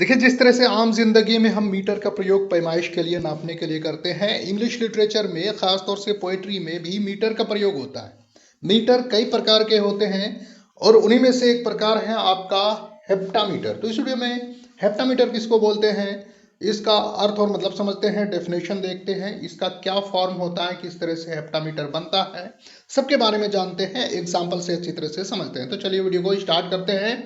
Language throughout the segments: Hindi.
देखिए, जिस तरह से आम जिंदगी में हम मीटर का प्रयोग पैमाइश के लिए नापने के लिए करते हैं, इंग्लिश लिटरेचर में खासतौर से पोएट्री में भी मीटर का प्रयोग होता है। मीटर कई प्रकार के होते हैं और उन्हीं में से एक प्रकार है आपका हेप्टामीटर। तो इस वीडियो में हेप्टामीटर किसको बोलते हैं, इसका अर्थ और मतलब समझते हैं, डेफिनेशन देखते हैं, इसका क्या फॉर्म होता है, किस तरह से हेप्टामीटर बनता है, सबके बारे में जानते हैं, एग्जाम्पल से अच्छी तरह से समझते हैं। तो चलिए वीडियो को स्टार्ट करते हैं।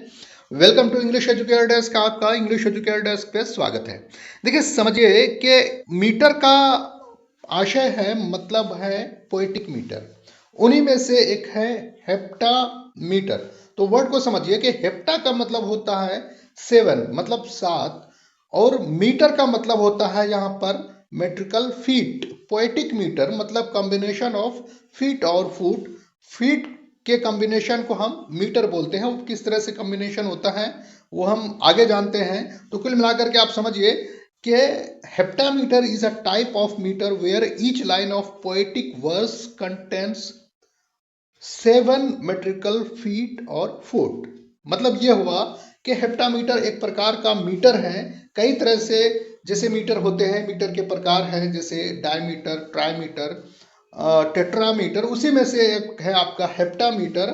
Welcome to English Educator Desk, आपका इंग्लिश एजुकेटर डेस्क पे स्वागत है। देखिए, समझिए कि मीटर का आशय है, मतलब है पोएटिक मीटर। उन्हीं में से एक है हेप्टामीटर। तो वर्ड को समझिए कि हेप्टा का मतलब होता है 7, मतलब 7, और मीटर का मतलब होता है यहाँ पर मेट्रिकल फीट। पोएटिक मीटर मतलब कॉम्बिनेशन ऑफ फीट और फुट। फीट के कॉम्बिनेशन को हम मीटर बोलते हैं। वो किस तरह से कॉम्बिनेशन होता है वो हम आगे जानते हैं। तो कुल मिलाकर के आप समझिए कि heptameter is a type of metre where each line of poetic verse contains 7 metrical feet और फुट। मतलब ये हुआ कि हेप्टामीटर एक प्रकार का मीटर है। कई तरह से जैसे मीटर होते हैं, मीटर के प्रकार हैं, जैसे डायमीटर, ट्राईमीटर, टेट्रामीटर, उसी में से एक है आपका हेप्टामीटर।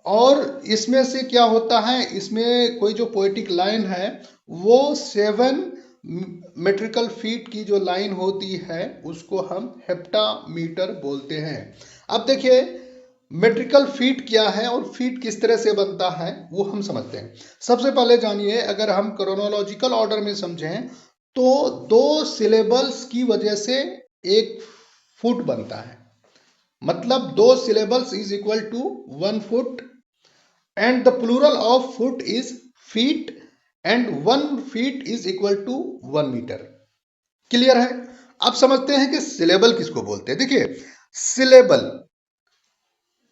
और इसमें से क्या होता है, इसमें कोई जो पोएटिक लाइन है वो 7 मेट्रिकल फीट की जो लाइन होती है उसको हम हेप्टामीटर बोलते हैं। अब देखिए, मेट्रिकल फीट क्या है और फीट किस तरह से बनता है वो हम समझते हैं। सबसे पहले जानिए, अगर हम क्रोनोलॉजिकल ऑर्डर में समझें तो 2 सिलेबल्स की वजह से एक फुट बनता है। मतलब 2 syllables is equal to 1 foot and the plural of foot is feet and 1 feet is equal to 1 metre. Clear है? अब समझते हैं कि सिलेबल किसको बोलते हैं। देखिए, सिलेबल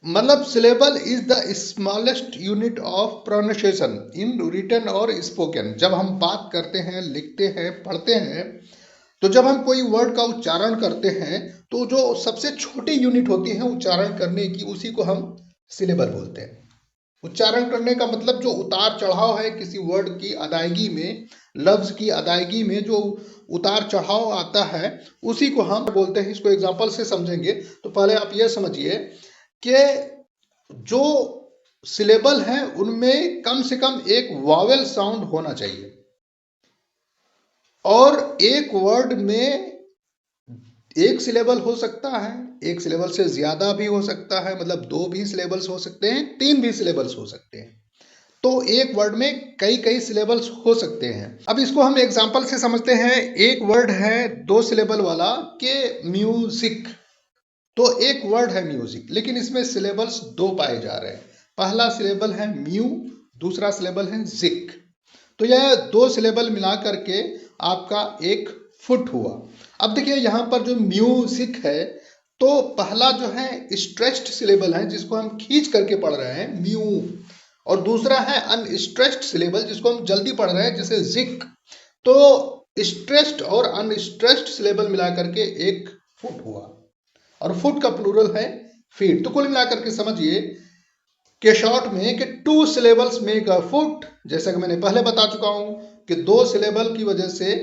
मतलब syllable is the smallest unit of pronunciation in written और स्पोकन। जब हम बात करते हैं, लिखते हैं, पढ़ते हैं, तो जब हम कोई वर्ड का उच्चारण करते हैं तो जो सबसे छोटी यूनिट होती है उच्चारण करने की, उसी को हम सिलेबल बोलते हैं। उच्चारण करने का मतलब जो उतार चढ़ाव है किसी वर्ड की अदायगी में, लफ्ज की अदायगी में जो उतार चढ़ाव आता है उसी को हम बोलते हैं। इसको एग्जांपल से समझेंगे तो पहले आप ये समझिए कि जो सिलेबल है उनमें कम से कम एक वावेल साउंड होना चाहिए और एक वर्ड में एक सिलेबल हो सकता है, एक सिलेबल से ज्यादा भी हो सकता है, मतलब 2 भी सिलेबल्स हो सकते हैं, 3 भी सिलेबल्स हो सकते हैं। तो एक वर्ड में कई कई सिलेबल्स हो सकते हैं। अब इसको हम एग्जांपल से समझते हैं। एक वर्ड है 2 सिलेबल वाला के म्यूजिक। तो एक वर्ड है म्यूजिक, लेकिन इसमें सिलेबल्स 2 पाए जा रहे हैं। पहला सिलेबल है म्यू, दूसरा सिलेबल है जिक। तो यह 2 सिलेबल मिला करके आपका एक फुट हुआ। अब देखिए, यहाँ पर जो म्यूजिक है तो पहला जो है स्ट्रेच्ड सिलेबल है जिसको हम खींच करके पढ़ रहे हैं, म्यू, और दूसरा है अनस्ट्रेच्ड सिलेबल जिसको हम जल्दी पढ़ रहे हैं, जैसे जिक। तो स्ट्रेच्ड और अनस्ट्रेच्ड सिलेबल मिला करके एक फुट हुआ और फुट का प्लूरल है फीट। तो कुल मिलाकर के समझिए कि शॉर्ट में कि 2 सिलेबल्स मेक अ फुट। जैसा कि मैंने पहले बता चुका हूं कि 2 सिलेबल की वजह से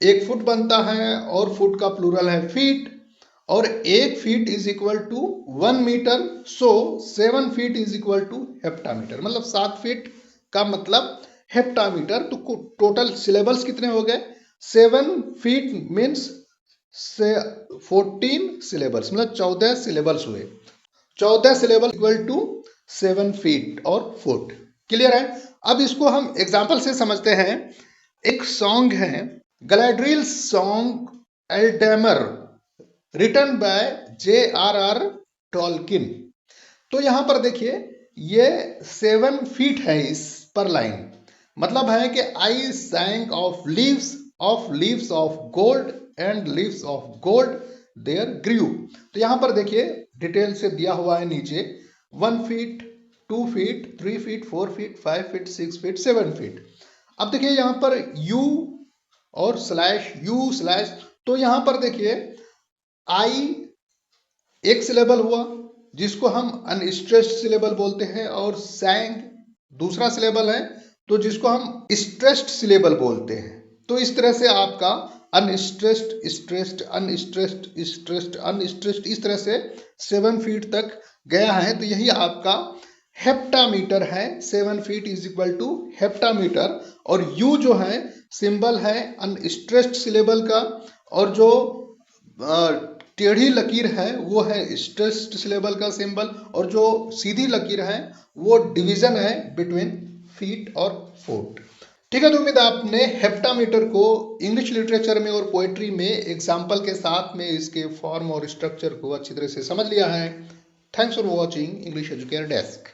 एक फुट बनता है और फुट का प्लूरल है फीट, और 1 feet is equal to 1 metre. So 7 feet is equal to heptameter, मतलब 7 फीट का मतलब हेप्टामीटर। तो टोटल सिलेबल्स कितने हो गए? 7 फीट मीन्स से 14 सिलेबल्स, मतलब 14 सिलेबल्स हुए। 14 सिलेबल इक्वल टू 7 फीट और फुट। क्लियर है? अब इसको हम एग्जाम्पल से समझते हैं। एक सॉन्ग है, गैलाड्रिल सॉन्ग एल्डेमर, रिटन बाय J.R.R. टॉलकिन। तो यहां पर देखिए, ये 7 फीट है इस पर लाइन। मतलब है कि I sang of leaves of gold and leaves of gold there grew. तो यहां पर देखिए डिटेल से दिया हुआ है नीचे 1 feet, 2 feet, 3 feet, 4 feet, 5 feet, 6 feet, 7 feet. अब देखिए यहां पर यू और स्लैश यू स्लैश, तो यहां पर देखिए आई एक सिलेबल हुआ जिसको हम अनस्ट्रेस्ड सिलेबल बोलते हैं, और सैंग दूसरा सिलेबल है तो जिसको हम स्ट्रेस्ड सिलेबल बोलते हैं। तो इस तरह से आपका unstressed, stressed, unstressed, stressed, unstressed, इस तरह से 7 फीट तक गया है। तो यही आपका हेप्टामीटर है। 7 फीट इज इक्वल टू हेप्टामीटर। और यू जो है सिंबल है अनस्ट्रेस्ड सिलेबल का, और जो टेढ़ी लकीर है वो है स्ट्रेस्ड सिलेबल का सिंबल, और जो सीधी लकीर है वो डिवीजन है बिटवीन फीट और फुट। ठीक है, तो उम्मीद है आपने हेप्टामीटर को इंग्लिश लिटरेचर में और पोएट्री में एग्जाम्पल के साथ में इसके फॉर्म और स्ट्रक्चर को अच्छी तरह से समझ लिया है। Thanks for watching English Educator desk.